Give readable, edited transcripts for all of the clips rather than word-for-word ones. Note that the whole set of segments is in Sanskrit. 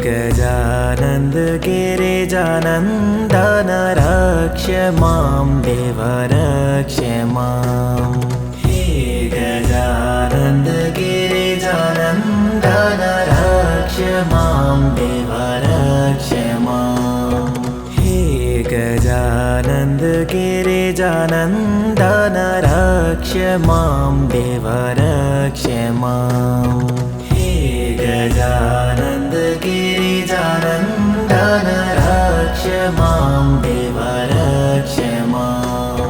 गजानन्द गिरिजानन्दन रक्ष मां देव रक्ष मां। हे गजानन्द गिरिजानन्दन रक्ष मां देव रक्ष मां। हे गजानन्द गिरिजानन्दन रक्ष मां देव रक्ष मां। हे गजानन्द गिरिजानन्दन रक्ष मां देव रक्ष मां।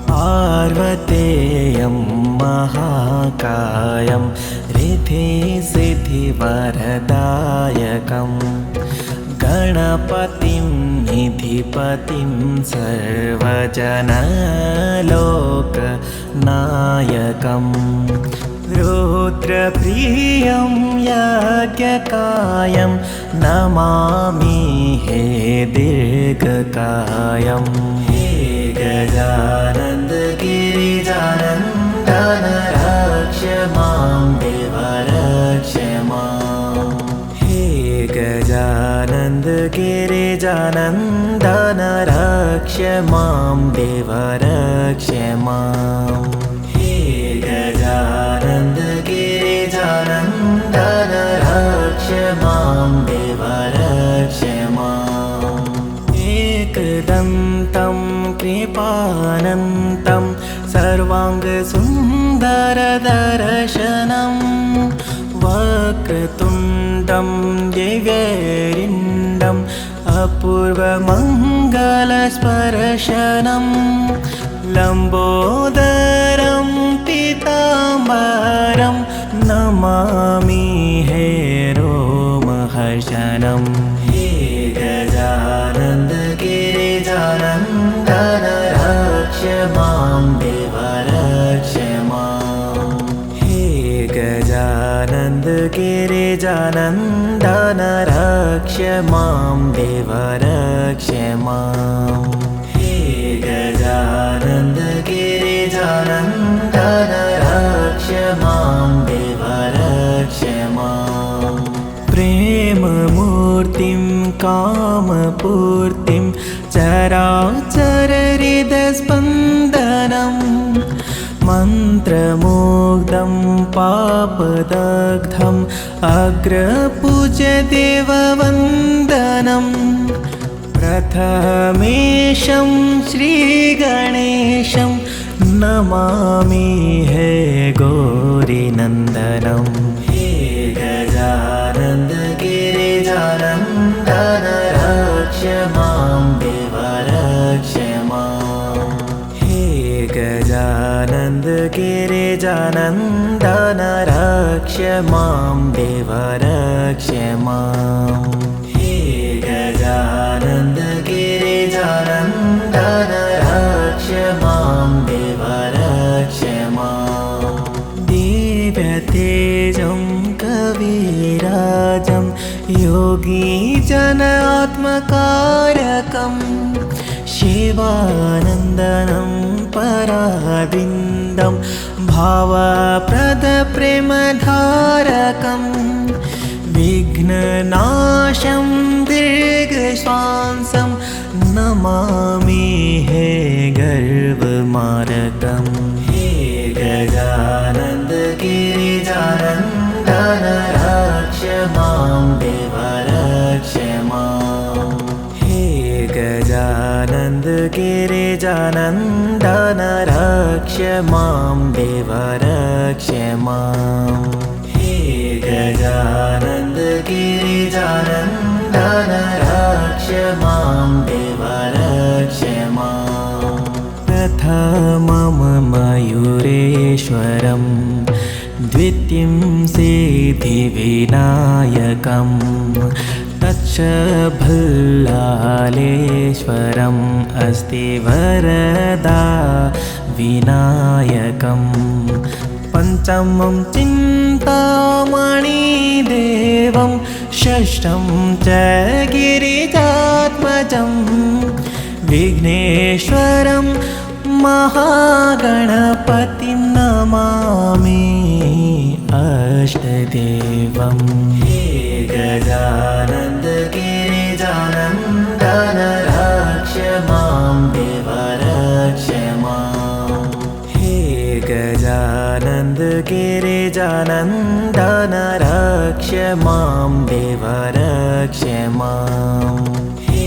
पार्वतेयं महाकायं रिद्धिसिद्धिवरदायकं गणपतिं निधिपतिं सर्वजनलोकनायकं रुद्रप्रियं यज्ञकायं नमामि हे दीर्घकायं। हे गजानन्द गिरिजानन्दन रक्ष मां देव रक्ष मां। हे गजानन्द गिरिजानन्दन रक्ष मां देव रक्ष मां। हे गजानन्द गिरिजानन्दन रक्ष मां देव रक्ष मां। एकदन्तं कृपानन्तं सर्वाङ्गसुन्दरदर्शनं वक्रतुण्डं दिव्यैरिण्डम् अपूर्वमङ्गलस्पर्शनं लम्बोदरं पीताम्बरं नमामि हे रोमहर्षणं। हे गजानन्द गिरिजानन्दन रक्ष मां देव रक्ष मां। हे गजानन्द गिरिजानन्दन रक्ष मां देव रक्ष मां। हे गजानन्द गिरिजानन्दन रक्ष मां देव रक्ष मां। प्रेममूर्तिं कामपूर्तिं चराचरहृदस्पन्दनं मन्त्रमुग्धं पापदग्धम् अग्रपूज्य देववन्दनं प्रथमेशं श्रीगणेशं नमामि हे गौरीनन्दनं। हे गजानन्द गिरिजानन्दन रक्ष मां देव रक्ष मां। हे गजानन्द गिरिजानन्दन रक्ष मां देव रक्ष मां। हे गजानन्द गिरिजानन्दन रक्ष मां देव रक्ष मां। दिव्यतेजं कविराजं योगीजनात्मकारकं शिवानन्दनं पराविन्दं भावप्रदप्रेमधारकं विघ्ननाशं दीर्घश्वासं नमामि हे गर्वमारकं। हे गजानन्द गिरिजानन्दन रक्ष मां देव रक्ष मां। हे गजानन्द गिरिजानन्दन रक्ष मां देव रक्ष मां। हे गजानन्द गिरिजानन्दन रक्ष मां देव रक्ष मां। प्रथमं मयूरेश्वरं द्वितीयं सिद्धिविनायकं तच्च भल्लालेश्वरम् अस्ति वरदा विनायकं। पञ्चमं चिन्तामणिदेवं षष्ठं च गिरिजात्मजं विघ्नेश्वरं महागणपतिं नमामि अष्टदेवं। हे गजानन मां देव रक्ष मां। हे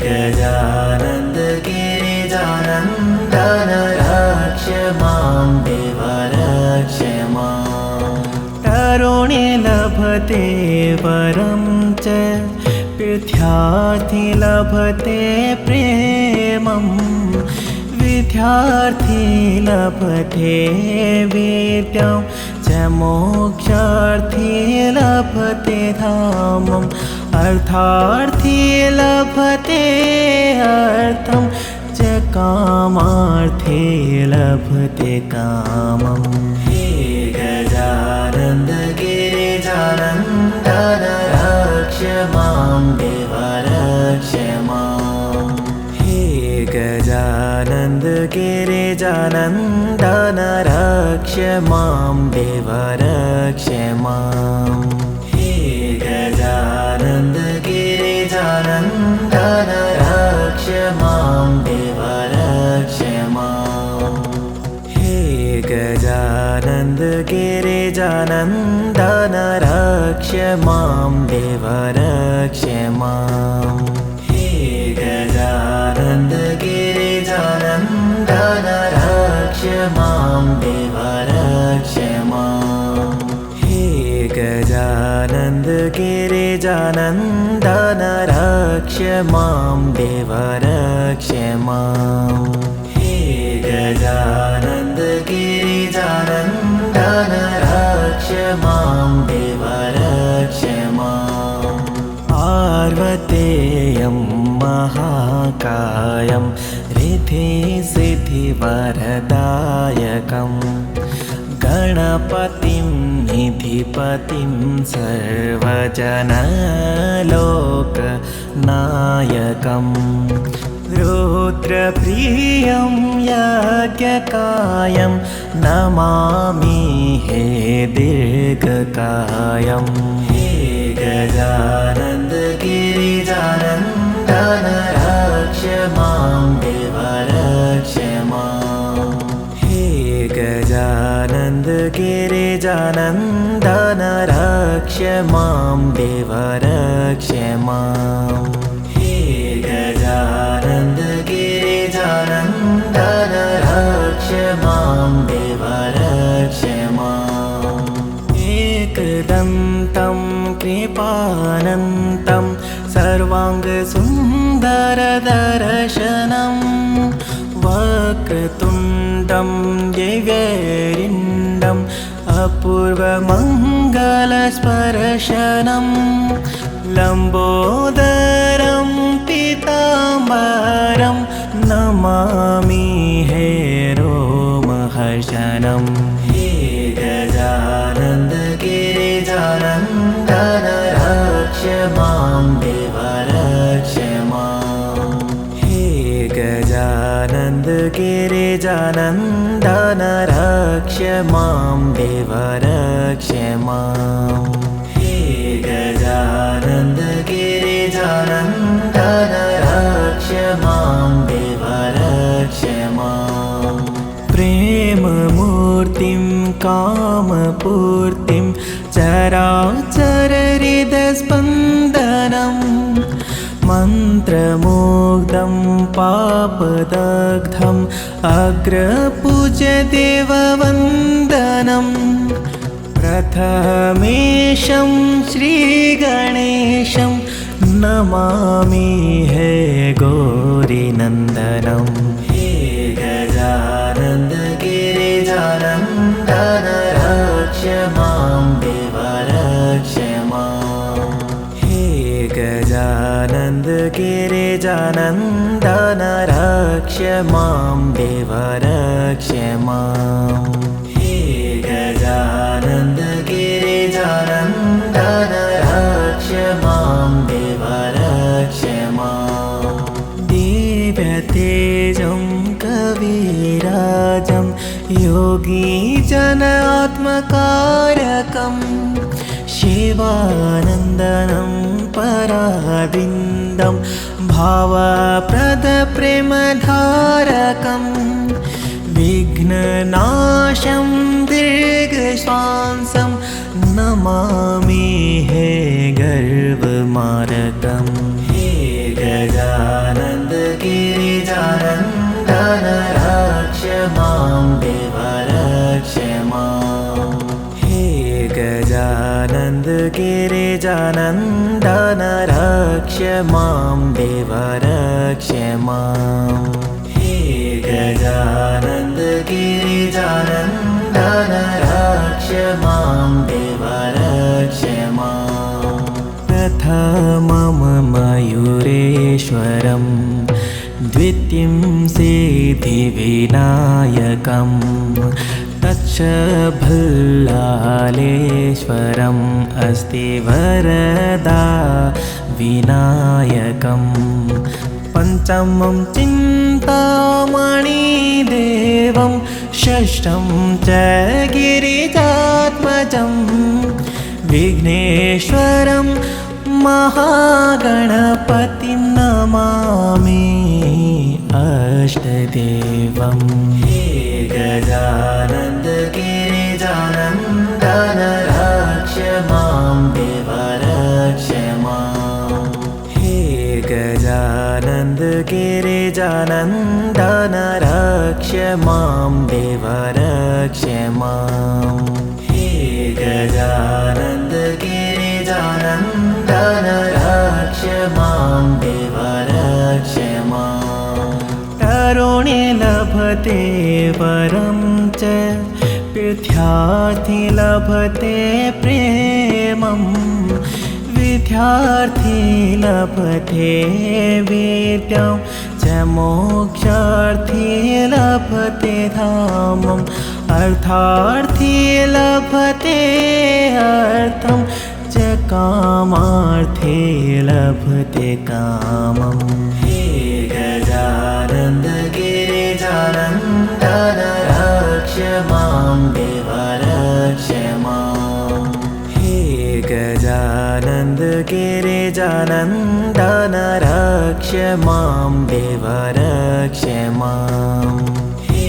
गजानन्द गिरिजानन्दन रक्ष मां देव रक्ष मां। तरुणी लभते वरं च विद्यार्थी लभते प्रेमं। विद्यार्थी लभते विद्यां च मोक्षार्थी लभते धामम्। अर्थार्थी लभते अर्थं च कामार्थी लभते कामम्। हे गजानन्द गिरिजानन्दन रक्ष मां देव रक्ष मां। हे गजानन्द गिरिजानन्दन रक्ष मां देव रक्ष मां। हे गजानन्द गिरिजानन्दन रक्ष मां देव रक्ष मां। हे गजानन्द गिरिजानन्दन रक्ष मां देव रक्ष मां। हे गजानन्द गिरिजानन्दन रक्ष मां देव रक्ष मां। हे गजानन्द गिरिजानन्दन रक्ष मां देव रक्ष मां। हे गजानन्द गिरिजानन्दन रक्ष मां देव रक्ष मां। पार्वतेयं महाकायं रिद्धिसिद्धिवरदायकं। गणपतिं निधिपतिं सर्वजनलोकनायकं। रुद्रप्रियं यज्ञकायं नमामि हे दीर्घकायं। हे गजानन्द गिरिजानन्दन रक्ष मां देव रक्ष मां। हे गजानन्द गिरिजानन्दन रक्ष मां देव रक्ष मां। हे गजानन्द गिरिजानन्दन रक्ष मां देव रक्ष मां। एकदन्तं कृपानन्तं सर्वाङ्गसुन्दरदर्शनं। वक्रतुण्डं दिव्यरिण्डम् अपूर्वमङ्गलस्पर्शनं। लम्बोदरं पीताम्बरं नमामि हे रोमहर्षणं। हे गजानन्द गिरिजानन्दन रक्ष मां देव रक्ष मां। हे गजानन्द गिरिजानन्दन रक्ष मां देव रक्ष मां। हे गजानन्द गिरिजानन्दन रक्ष मां देव रक्ष मां। प्रेममूर्तिं कामपूर्तिं चराचरहृदस्पन्दनं। मन्त्रमुग्धं पापदग्धम् अग्रपूज्य देववन्दनं। प्रथमेशं श्रीगणेशं नमामि हे गौरीनन्दनं। हे गजानन्द गिरिजानन्दन रक्ष मां देव रक्ष मां। हे गजानन्द गिरिजानन्दन रक्ष मां देव रक्ष मां। हे गजानन्द गिरिजानन्दन रक्ष मां देव रक्ष मां। दिव्यतेजं कविराजं योगीजनात्मकारकं। शिवानन्दनं पराविन्दं भावप्रदप्रेमधारकं। विघ्ननाशं दीर्घश्वासं नमामि हे गर्वमारकम् हे गजानन्द गिरिजानन्दन रक्ष मां देव रक्ष माम् हे गजानन्द गिरिजानन्दन रक्ष मां देव रक्ष माम् हे गजानन्द गिरिजानन्दन रक्ष मां देव रक्ष माम् प्रथमं मयूरेश्वरं द्वितीयं सिद्धिविनायकं तच्च भल्लालेश्वरम् अस्ति वरदा विनायकं पञ्चमं चिन्तामणिदेवं षष्ठं च गिरिजात्मजं विघ्नेश्वरं महागणपतिं नमामि अष्टदेवं हे गजानन्द गिरिजानन्दन रक्ष मां देव रक्ष माम् हे गजानन्द गिरिजानन्दन रक्ष मां देव रक्ष माम् हे गजानन्द गिरिजानन्दन रक्ष मां देव रक्ष माम् तरुणे लभते वरं च विद्यार्थी लभते प्रेमं विद्यार्थी लभते विद्यां च मोक्षार्थी लभते धामम् अर्थार्थी लभते अर्थं च कामार्थी लभते कामम् हे गजानन्द गिरिजानन्दन रक्ष मां देव रक्ष माम् हे गजानन्द गिरिजानन्दन रक्ष मां देव रक्ष माम् हे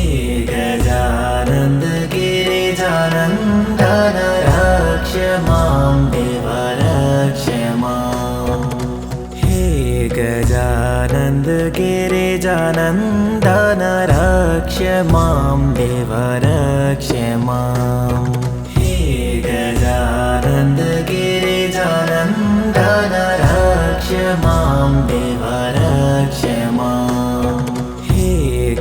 गजानन्द गिरिजानन्दन रक्ष मां देव रक्ष माम् हे गजानन्द गिरिजानन्दन रक्ष मां देव रक्ष माम् हे गजानन्द गिरिजानन्दन रक्ष मां देव रक्ष माम् हे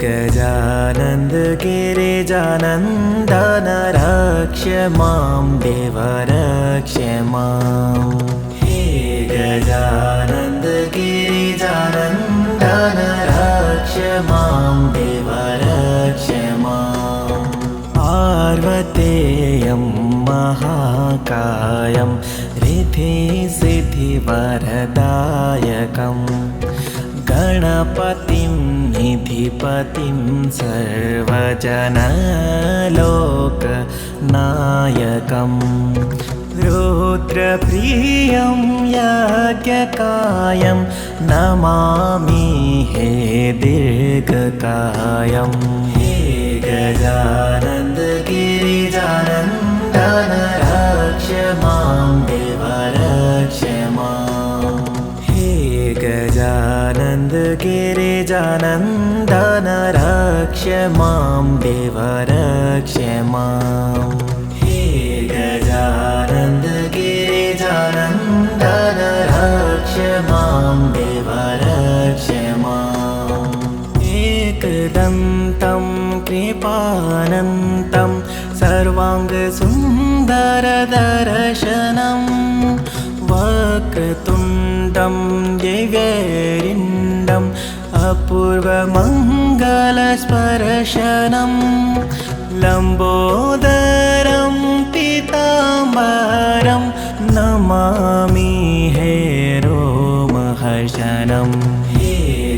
गजानन्द गिरिजानन्दन रक्ष मां देव रक्ष माम् हे गजानन्द गिरिजानन्दन रक्ष मां देव रक्ष माम् पार्वतेयं महाकायं रिद्धिसिद्धिवरदायकं गणपतिं निधिपतिं सर्वजनलोकनायकं रुद्रप्रियं यज्ञकायं नमामि हे दीर्घकायं हे गजानन्द गिरिजानन्दन रक्ष मां देव रक्ष माम् हे गजानन्द गिरिजानन्दन रक्ष मां देव रक्ष माम् हे गजानन्द गिरिजानन्दन रक्ष मां देव रक्ष माम् एकदन्तं कृपानन्तं सर्वाङ्गसुन्दरदर्शनं वक्रतुण्डं दिव्यरिण्डम् अपूर्वमङ्गलस्पर्शनं लम्बोदरं पीताम्बरं नमामि हे रोमहर्षणं हे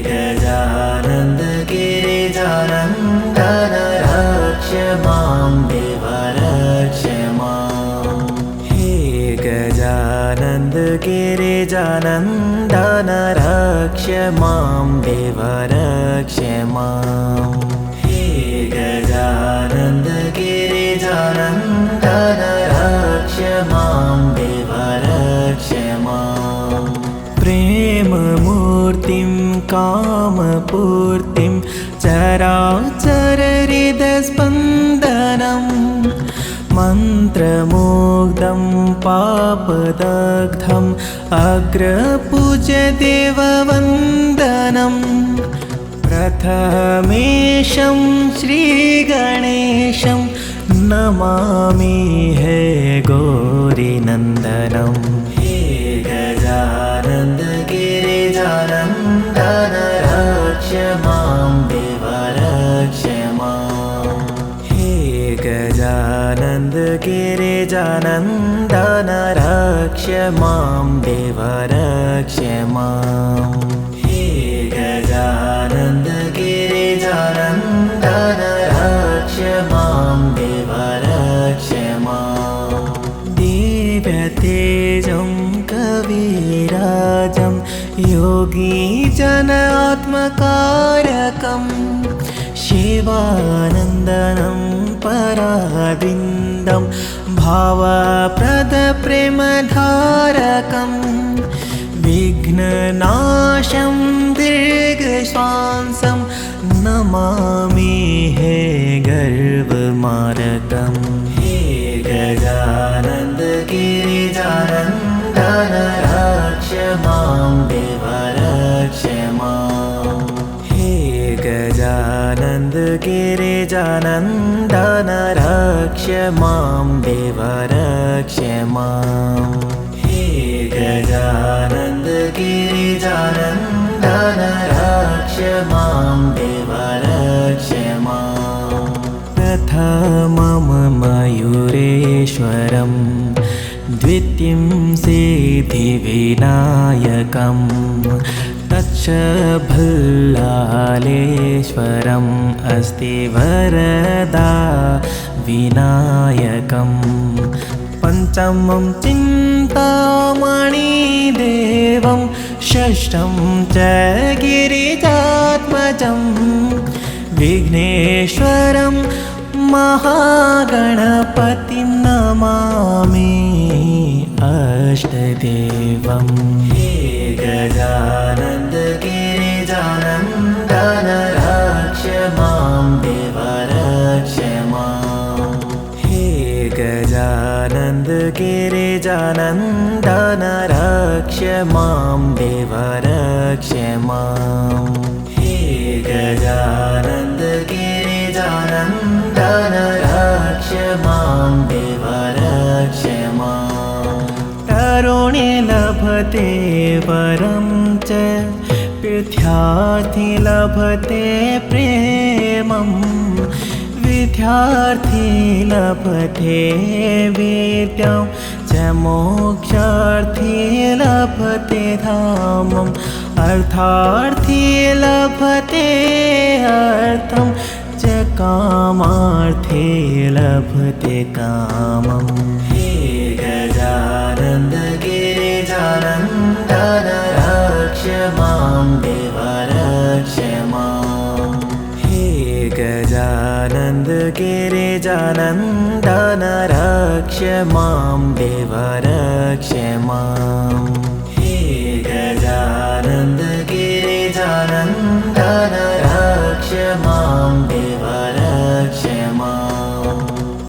गजानन्द गिरिजानन्दन रक्ष मां देव रक्ष माम् हे गजानन्द गिरिजानन्दन रक्ष मां देव रक्ष माम् हे गजानन्द गिरिजानन्दन गिरिजानन्दन रक्ष मां देव रक्ष माम् प्रेममूर्तिं कामपूर्तिं चराचरहृदस्पन्दनं मन्त्रमुग्धं पापदग्धम् अग्रपूज्यदेववन्दनं प्रथमेशं श्रीगणेशं नमामि हे गौरीनन्दनं हे गजानन्द गिरिजानन्दन रक्ष मां देव रक्ष माम् हे गजानन्द गिरिजानन्दन रक्ष मां देव रक्ष माम् हे गजानन्द गिरिजानन्दन रक्ष मां देव रक्ष माम् दिव्यतेजं कविराजं योगीजनात्मकारकं शिवानन्दनं पराविन्दं भावप्रदप्रेमधारकं विघ्ननाशं दीर्घश्वासं नमामि हे गर्वमारकं हे गजानन्द गिरिजानन्दन रक्ष मां देव रक्ष माम् हे गजानन्द गिरिजानन्दन रक्ष मां देव रक्ष माम् हे गजानन्द गिरिजानन्दन रक्ष मां देव रक्ष माम् प्रथमं मयूरेश्वरं द्वितीयं सिद्धिविनायकं तच्च भल्लालेश्वरम् अस्ति वरदा विनायकं पञ्चमं चिन्तामणिदेवं षष्ठं च गिरिजात्मजं विघ्नेश्वरं महागणपतिं नमामि अष्टदेवं हे गजानन्द गिरिजानन्दन रक्ष मां देव रक्ष माम् हे गजानन्द गिरिजानन्दन रक्ष मां देव रक्ष माम् हे गजानन्द गिरिजानन्दन रक्ष मां देव रक्ष माम् तरुणे लभते वरं च विद्यार्थी लभते प्रेमं विद्यार्थी लभते विद्यां च मोक्षार्थी लभते धामम् अर्थार्थी लभते अर्थं च कामार्थी लभते कामम् हे गजानन्द गिरिजानन्दन रक्ष मां देव रक्ष माम् हे गजानन्द गिरिजानन्दन रक्ष मां देव रक्ष माम् हे गजानन्द गिरिजानन्दन